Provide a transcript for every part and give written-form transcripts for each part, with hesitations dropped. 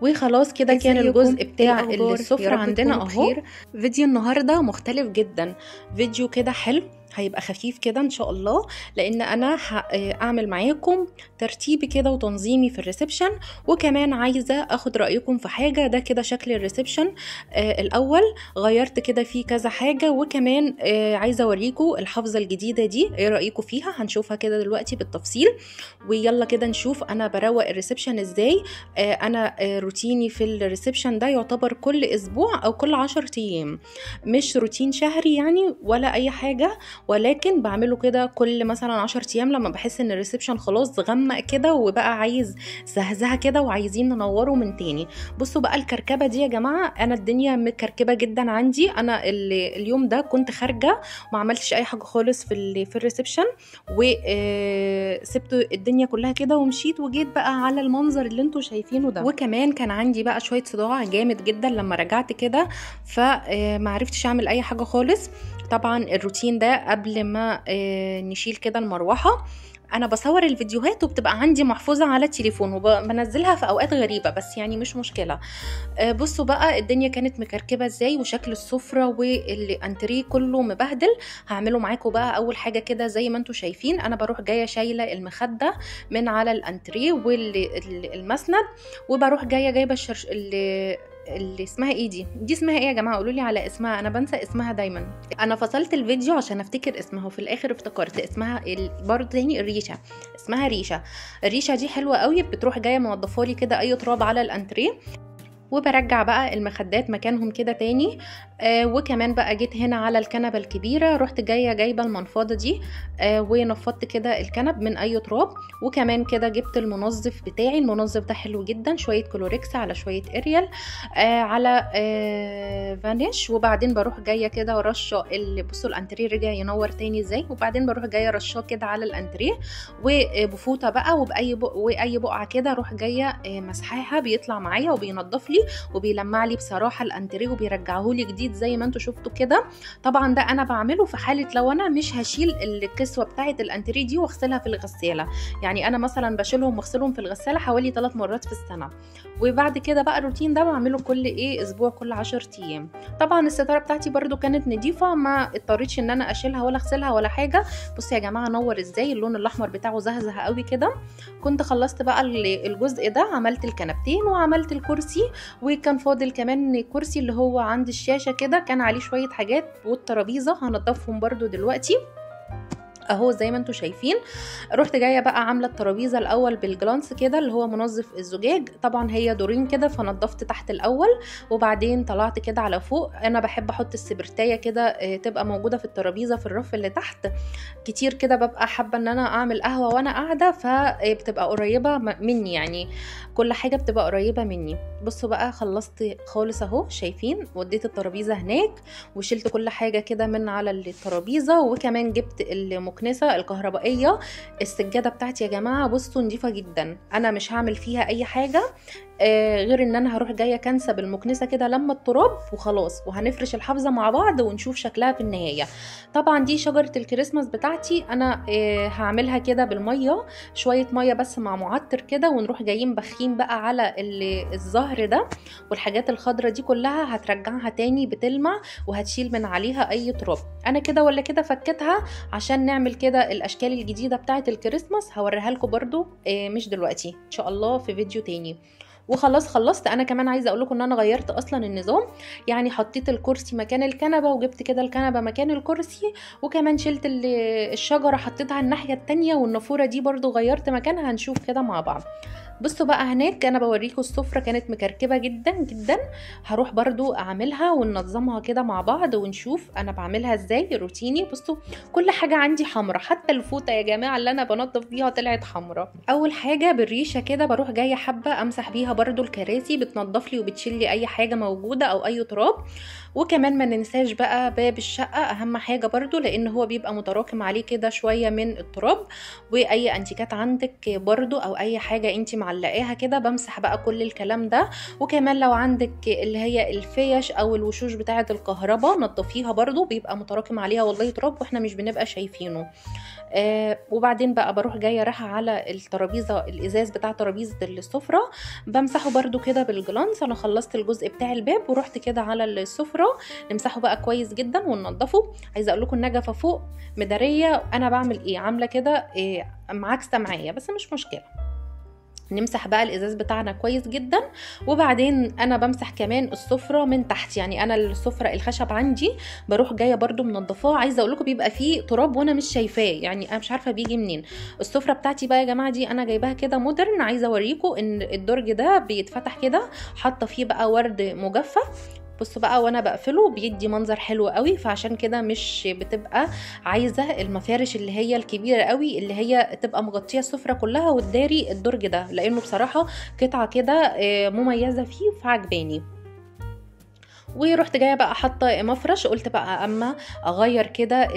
وخلاص كده كان الجزء بتاع السفرة عندنا اهو. فيديو النهاردة مختلف جدا، فيديو كده حلو، هيبقى خفيف كده ان شاء الله، لان انا هعمل معاكم ترتيبي كده وتنظيمي في الريسبشن، وكمان عايزه اخد رايكم في حاجه. ده كده شكل الريسبشن الاول، غيرت كده فيه كذا حاجه، وكمان عايزه اوريكم الحافظه الجديده دي ايه رايكم فيها. هنشوفها كده دلوقتي بالتفصيل، ويلا كده نشوف انا بروق الريسبشن ازاي. انا روتيني في الريسبشن ده يعتبر كل اسبوع او كل 10 ايام، مش روتين شهري يعني ولا اي حاجه، ولكن بعمله كده كل مثلا 10 ايام لما بحس ان الريسبشن خلاص غمق كده وبقى عايز زهزهه كده وعايزين ننوره من تاني. بصوا بقى الكركبه دي يا جماعه، انا الدنيا مكركبه جدا عندي. انا اليوم ده كنت خارجه وما عملتش اي حاجه خالص في الريسبشن، وسبت الدنيا كلها كده ومشيت وجيت بقى على المنظر اللي انتوا شايفينه ده. وكمان كان عندي بقى شويه صداع جامد جدا لما رجعت كده، فما عرفتش اعمل اي حاجه خالص. طبعا الروتين ده قبل ما نشيل كده المروحة، انا بصور الفيديوهات وبتبقى عندي محفوظة على التليفون وبنزلها في اوقات غريبة، بس يعني مش مشكلة. بصوا بقى الدنيا كانت مكركبة ازاي، وشكل السفرة والانتريه كله مبهدل. هعمله معاكم بقى. اول حاجة كده زي ما انتوا شايفين، انا بروح جاية شايلة المخدة من على الانتريه والمسند، وبروح جاية جايبة اللي اسمها ايه دي اسمها ايه يا جماعه؟ قولوا لي على اسمها، انا بنسى اسمها دايما. انا فصلت الفيديو عشان افتكر اسمها، وفي الاخر افتكرت اسمها برضه تاني، الريشه. اسمها ريشه. الريشه دي حلوه قوي، بتروح جايه منضفه لي كده اي تراب على الانتريه، وبرجع بقى المخدات مكانهم كده تاني. وكمان بقى جيت هنا على الكنبه الكبيره، رحت جايبه المنفضه دي ونفضت كده الكنب من اي تراب. وكمان كده جبت المنظف بتاعي، المنظف ده حلو جدا، شويه كلوريكس على شويه اريال على فانيش. وبعدين بروح جايه كده ورشه بصوا الانتريه رجع ينور تاني ازاي. وبعدين بروح جايه رشاه كده على الانتريه وبفوطه بقى، واي بقعه كده اروح جايه مسحاها، بيطلع معايا وبينضف لي وبيلمع لي بصراحه الانتريه وبيرجعه لي جديد زي ما انتوا شفتوا كده. طبعا ده انا بعمله في حاله لو انا مش هشيل الكسوه بتاعه الانتريه دي واغسلها في الغساله. يعني انا مثلا بشيلهم واغسلهم في الغساله حوالي 3 مرات في السنه. وبعد كده بقى الروتين ده بعمله كل اسبوع، كل 10 ايام. طبعا الستاره بتاعتي برده كانت نظيفه، ما اضطريتش ان انا اشيلها ولا اغسلها ولا حاجه. بصوا يا جماعه نور ازاي، اللون الاحمر بتاعه زهزه قوي كده. كنت خلصت بقى الجزء ده، عملت الكنبتين وعملت الكرسي، وكان فاضل كمان الكرسي اللي هو عند الشاشه كده، كان عليه شويه حاجات، والترابيزه هنضفهم برده دلوقتي اهو زي ما انتوا شايفين. رحت جايه بقى عامله الترابيزه الاول بالجلانس كده اللي هو منظف الزجاج. طبعا هي دورين كده، فنضفت تحت الاول وبعدين طلعت كده على فوق. انا بحب احط السبرتايه كده تبقى موجوده في الترابيزه في الرف اللي تحت كتير كده، ببقى حابه ان انا اعمل قهوه وانا قاعده، فبتبقى قريبه مني، يعني كل حاجه بتبقى قريبه مني. بصوا بقى خلصت خالص اهو، شايفين؟ وديت الترابيزه هناك وشلت كل حاجه كده من على الترابيزه، وكمان جبت المكنسه الكهربائيه. السجاده بتاعتي يا جماعه بصوا نضيفه جدا، انا مش هعمل فيها اي حاجه غير ان انا هروح جايه كنسه بالمكنسه كده لما التراب وخلاص، وهنفرش الحافظه مع بعض ونشوف شكلها في النهايه. طبعا دي شجره الكريسماس بتاعتي، انا هعملها كده بالميه، شويه ميه بس مع معطر كده، ونروح جايين بخين بقى على الزهر ده، والحاجات الخضره دي كلها هترجعها تاني بتلمع وهتشيل من عليها اي تراب. انا كده ولا كده فكتها عشان نعمل كده الاشكال الجديده بتاعه الكريسماس، هوريها لكم برده مش دلوقتي، ان شاء الله في فيديو تاني. وخلاص خلصت. انا كمان عايزه اقول لكم ان انا غيرت اصلا النظام، يعني حطيت الكرسي مكان الكنبه، وجبت كده الكنبه مكان الكرسي، وكمان شلت الشجره حطيتها الناحيه التانية، والنافوره دي برضو غيرت مكانها، هنشوف كده مع بعض. بصوا بقى هناك انا بوريكم السفره كانت مكركبه جدا جدا، هروح برضو اعملها وننظمها كده مع بعض ونشوف انا بعملها ازاي روتيني. بصوا كل حاجه عندي حمرا، حتى الفوطه يا جماعه اللي انا بنضف بيها طلعت حمرا. اول حاجه بالريشه كده بروح جايه حبه امسح بيها برضو الكراسي، بتنضف لي وبتشيل لي اي حاجه موجوده او اي تراب. وكمان ما ننساش بقى باب الشقه، اهم حاجه برضو، لان هو بيبقى متراكم عليه كده شويه من التراب، واي انتيكات عندك برضو او اي حاجه انت معلقاها كده بمسح بقى كل الكلام ده. وكمان لو عندك اللي هي الفيش او الوشوش بتاعه الكهرباء نضفيها برضو، بيبقى متراكم عليها والله تراب واحنا مش بنبقى شايفينه. وبعدين بقى بروح جايه رايحه على الترابيزه الازاز بتاع ترابيزه السفره، بمسحه برده كده بالجلانس. انا خلصت الجزء بتاع الباب ورحت كده على السفره نمسحه بقى كويس جدا وننضفه. عايزه اقول لكم النجفه فوق مداريه، انا بعمل ايه، عامله كده معاكسه معايا، بس مش مشكله. نمسح بقى الازاز بتاعنا كويس جدا. وبعدين انا بمسح كمان السفره من تحت، يعني انا السفره الخشب عندي بروح جايه برده منضفاه. عايزه اقول لكم بيبقى فيه تراب وانا مش شايفاه، يعني انا مش عارفه بيجي منين. السفره بتاعتي بقى يا جماعه دي انا جايباها كده مودرن. عايزه اوريكم ان الدرج ده بيتفتح كده، حاطه فيه بقى ورد مجفف. بصوا بقى وانا بقفله بيدي منظر حلو قوي، فعشان كده مش بتبقى عايزه المفارش اللي هي الكبيره قوي اللي هي تبقى مغطيه السفره كلها وتداري الدرج ده، لانه بصراحه قطعه كده مميزه فيه فعجباني. ورحت جايه بقى حاطه مفرش، قلت بقى اما اغير كده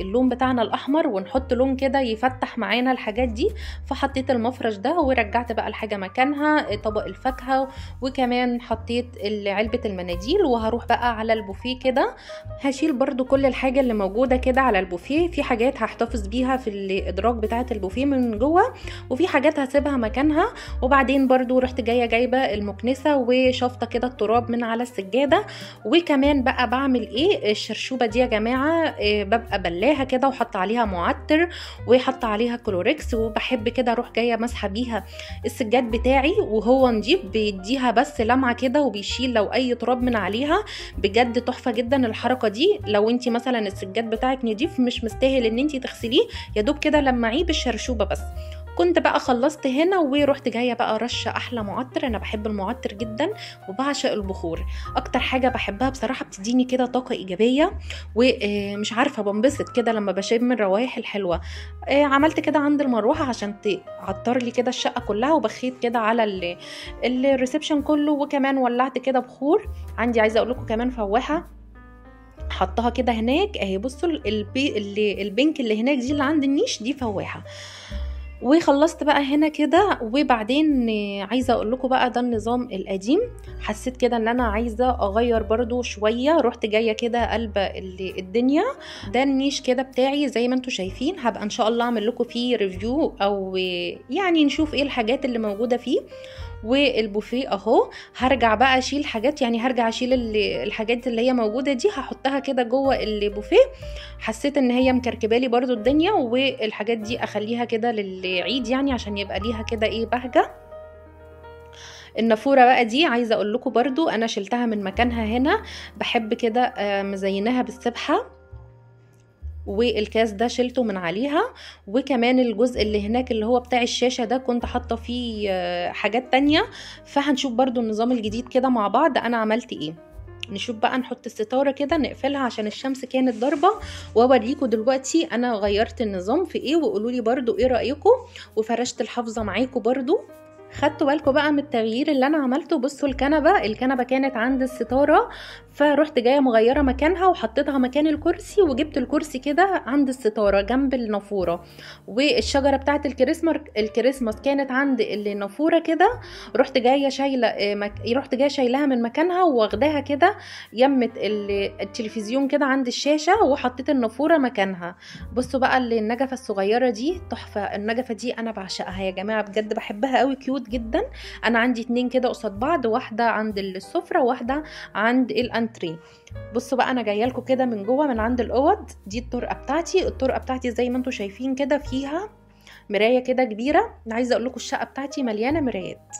اللون بتاعنا الاحمر ونحط لون كده يفتح معانا الحاجات دي. فحطيت المفرش ده ورجعت بقى الحاجه مكانها، طبق الفاكهه، وكمان حطيت علبه المناديل. وهروح بقى على البوفيه كده، هشيل برده كل الحاجه اللي موجوده كده على البوفيه. في حاجات هحتفظ بيها في الادراج بتاعه البوفيه من جوه، وفي حاجات هسيبها مكانها. وبعدين برده رحت جايبه المكنسه وشفطه كده التراب من على السجاده. وكمان بقى بعمل ايه، الشرشوبه دي يا جماعه ببقى بلاها كده وحط عليها معطر وحط عليها كلوريكس، وبحب كده اروح جايه مسحه بيها السجاد بتاعي وهو نضيف، بيديها بس لمعه كده وبيشيل لو اي تراب من عليها. بجد تحفه جدا الحركه دي. لو انت مثلا السجاد بتاعك نضيف مش مستاهل ان انت تغسليه، يا دوب كده لمعيه بالشرشوبه بس. كنت بقى خلصت هنا ورحت جايه بقى رشه احلى معطر. انا بحب المعطر جدا وبعشق البخور، اكتر حاجه بحبها بصراحه، بتديني كده طاقه ايجابيه ومش عارفه بنبسط كده لما بشم الروايح الحلوه. عملت كده عند المروحه عشان تعطر لي كده الشقه كلها، وبخيت كده على الريسبشن كله، وكمان ولعت كده بخور عندي. عايزه اقول لكم كمان فواحه حطها كده هناك اهي، بصوا البنك اللي هناك دي اللي عند النيش دي فواحه. وخلصت بقى هنا كده. وبعدين عايزه اقول لكم بقى ده النظام القديم، حسيت كده ان انا عايزه اغير برضو شويه، رحت جايه كده قلبه الدنيا. ده النيش كده بتاعي زي ما انتم شايفين، هبقى ان شاء الله اعمل لكم فيه ريفيو او يعني نشوف ايه الحاجات اللي موجوده فيه. والبوفيه اهو هرجع بقى اشيل حاجات، يعني هرجع اشيل الحاجات اللي هي موجوده دي هحطها كده جوه البوفيه. حسيت ان هي مكركبالي برضو الدنيا، والحاجات دي اخليها كده للعيد يعني عشان يبقى ليها كده ايه بهجه. النافوره بقى دي عايزه اقول لكم برضو انا شلتها من مكانها هنا، بحب كده مزيناها بالسبحه، والكاس ده شلته من عليها. وكمان الجزء اللي هناك اللي هو بتاع الشاشة ده كنت حاطة فيه حاجات تانية. فهنشوف برضو النظام الجديد كده مع بعض انا عملت ايه. نشوف بقى نحط الستارة كده نقفلها عشان الشمس كانت ضاربة، واوريكم دلوقتي انا غيرت النظام في ايه، وقولولي برضو ايه رأيكم. وفرشت الحافظة معاكم برضو. خدتوا بالكم بقى من التغيير اللي انا عملته؟ بصوا الكنبه كانت عند الستاره، فرحت جايه مغيره مكانها وحطيتها مكان الكرسي، وجبت الكرسي كده عند الستاره جنب النافوره. والشجره بتاعه الكريسماس كانت عند النافوره كده، رحت جايه شايلها من مكانها واخداها كده يمت التلفزيون كده عند الشاشه، وحطيت النافوره مكانها. بصوا بقى النجفه الصغيره دي تحفه، النجفه دي انا بعشقها يا جماعه، بجد بحبها قوي، كيوت جدا. انا عندي 2 كده قصاد بعض، واحده عند السفره وواحده عند الانتريه. بصوا بقى انا جايه لكم كده من جوه من عند الاوض دي. الطرقه بتاعتي زي ما انتم شايفين كده فيها مرايه كده كبيره. عايزه اقول لكم الشقه بتاعتي مليانه مرايات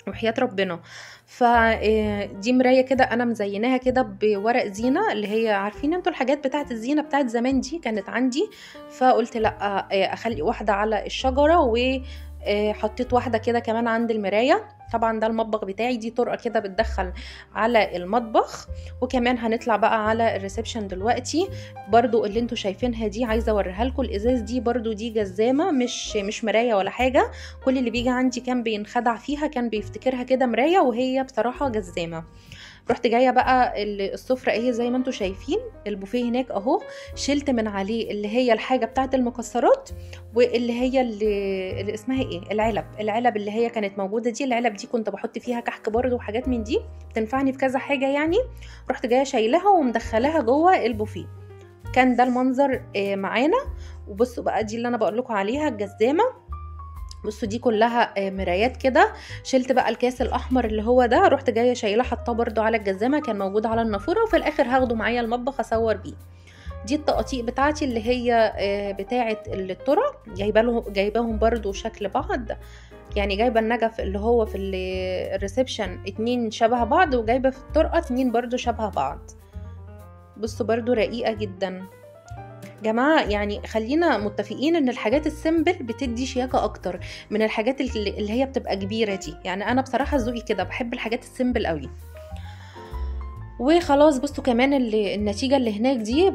وحياة ربنا. فدي مرايه كده انا مزيناها كده بورق زينه، اللي هي عارفين انتوا الحاجات بتاعت الزينه بتاعت زمان دي كانت عندي، فقلت لا اخلي واحده على الشجره، وحطيت واحده كده كمان عند المرايه. طبعا ده المطبخ بتاعي، دي طرقه كده بتدخل على المطبخ. وكمان هنطلع بقى على الريسبشن دلوقتي. برضو اللي انتوا شايفينها دي عايزه اوريها لكم، الازاز دي برضو دي جزامه، مش مرايه ولا حاجه. كل اللي بيجي عندي كان بينخدع فيها، كان بيفتكرها كده مرايه وهي بصراحه جزامه. رحت جايه بقى السفره اهي زي ما انتوا شايفين، البوفيه هناك اهو شلت من عليه اللي هي الحاجه بتاعه المكسرات، واللي هي اللي اسمها ايه، العلب اللي هي كانت موجوده دي. العلب دي كنت بحط فيها كحك برده وحاجات من دي بتنفعني في كذا حاجه يعني. رحت جايه شايلها ومدخلاها جوه البوفيه. كان ده المنظر معانا. وبصوا بقى دي اللي انا بقول لكم عليها الجزامه، بصوا دي كلها مرايات كده. شلت بقى الكاس الاحمر اللي هو ده، رحت جايه شايله حطاه برده على الجزامه، كان موجود على النافوره، وفي الاخر هاخده معايا المطبخ اصور بيه. دي الطقاطيق بتاعتي اللي هي بتاعه الطرق، جايباهم برده شكل بعض، يعني جايبه النجف اللي هو في الريسبشن 2 شبه بعض، وجايبه في الطرقه 2 برده شبه بعض. بصوا برده رقيقه جدا جماعة. يعني خلينا متفقين ان الحاجات السيمبل بتدي شياكة اكتر من الحاجات اللي هي بتبقى كبيرة دي. يعني انا بصراحة ذوقي كده، بحب الحاجات السيمبل قوي. وخلاص بصوا كمان النتيجة اللي هناك دي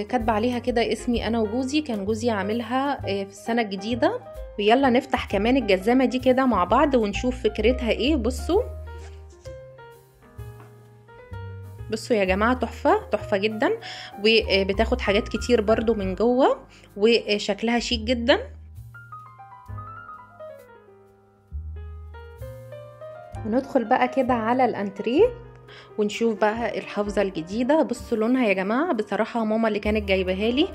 كاتبه عليها كده اسمي انا وجوزي، كان جوزي عاملها في السنة الجديدة. ويلا نفتح كمان الجزامة دي كده مع بعض ونشوف فكرتها ايه. بصوا يا جماعة، تحفة جدا، وبتاخد حاجات كتير برضو من جوه، وشكلها شيك جدا. وندخل بقى كده على الانتريه ونشوف بقى الحافظة الجديدة. بصوا لونها يا جماعة، بصراحة ماما اللي كانت جايباها لي،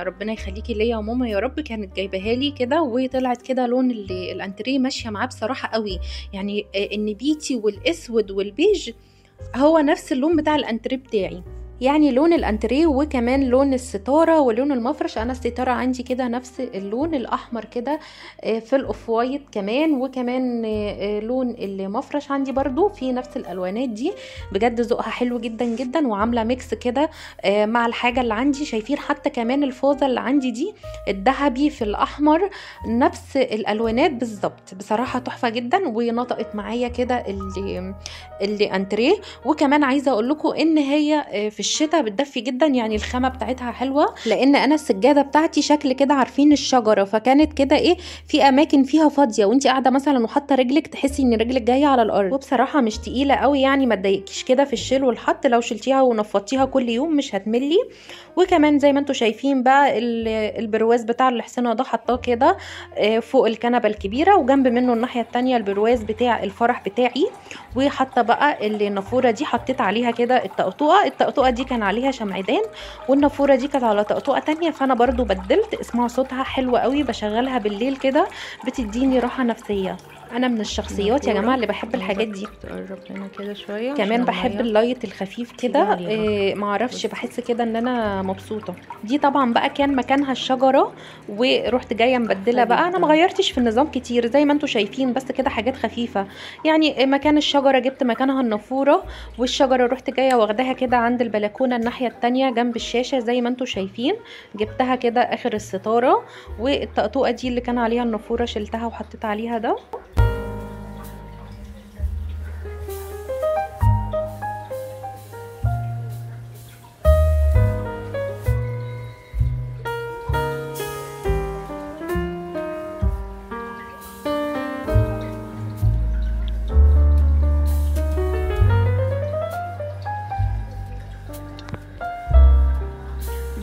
ربنا يخليكي ليا يا ماما يا رب، كانت جايباها لي كده، وطلعت كده لون الانتريه ماشية معاه بصراحة قوي. يعني النبيتي والاسود والبيج هو نفس اللون بتاع الانتريه بتاعي، يعني لون الانتريه وكمان لون الستاره ولون المفرش. انا الستاره عندي كده نفس اللون الاحمر كده في الاوف وايت كمان، وكمان لون المفرش عندي برضو في نفس الالوانات دي. بجد ذوقها حلو جدا جدا، وعامله ميكس كده مع الحاجه اللي عندي. شايفين حتى كمان الفوزه اللي عندي دي الذهبي في الاحمر، نفس الالوانات بالظبط. بصراحه تحفه جدا، ونطقت معايا كده اللي انتريه. وكمان عايزه اقول لكم ان هي في الشتاء بتدفي جدا، يعني الخامه بتاعتها حلوه، لان انا السجاده بتاعتي شكل كده عارفين الشجره، فكانت كده ايه في اماكن فيها فاضيه، وانت قاعده مثلا وحاطه رجلك تحسي ان رجلك جايه على الارض. وبصراحه مش تقيله قوي، يعني ما تضايقكيش كده في الشيل والحط، لو شلتيها ونفضتيها كل يوم مش هتملي. وكمان زي ما انتم شايفين بقى البرواز بتاع الحصانه ده حطاه كده فوق الكنبه الكبيره، وجنب منه الناحيه التانية البرواز بتاع الفرح بتاعي. وحاطه بقى النافوره دي حطيت عليها كده الطقطقه دي كان عليها شمعدان، والنافوره دي كانت على طقطقه تانية، فانا برضو بدلت. اسمعوا صوتها حلو قوي، بشغلها بالليل كده بتديني راحه نفسيه. انا من الشخصيات يا جماعه اللي بحب الحاجات دي. تقرب هنا كده شويه، كمان بحب اللايت الخفيف كده، معرفش بحس كده ان انا مبسوطه. دي طبعا بقى كان مكانها الشجره، ورحت جايه مبدله بقى. انا ما غيرتش في النظام كتير زي ما انتم شايفين، بس كده حاجات خفيفه. يعني مكان الشجره جبت مكانها النافوره، والشجره رحت جايه واخداها كده عند البلكونه الناحيه التانية جنب الشاشه زي ما انتم شايفين، جبتها كده اخر الستاره. والطقطقه دي اللي كان عليها النافوره شلتها وحطيت عليها ده.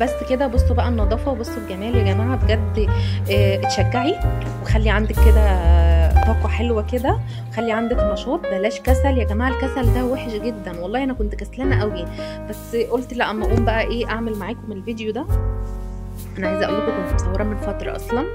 بس كده بصوا بقى النظافه، وبصوا الجمال يا جماعه بجد. اتشجعي وخلي عندك كده طاقه حلوه كده، وخلي عندك نشاط، بلاش كسل يا جماعه. الكسل ده وحش جدا والله، انا كنت كسلانه قوي، بس قلت لا اما اقوم بقى ايه اعمل معاكم الفيديو ده. انا عايزه اقول لكم كنت مصوره من فتره اصلا،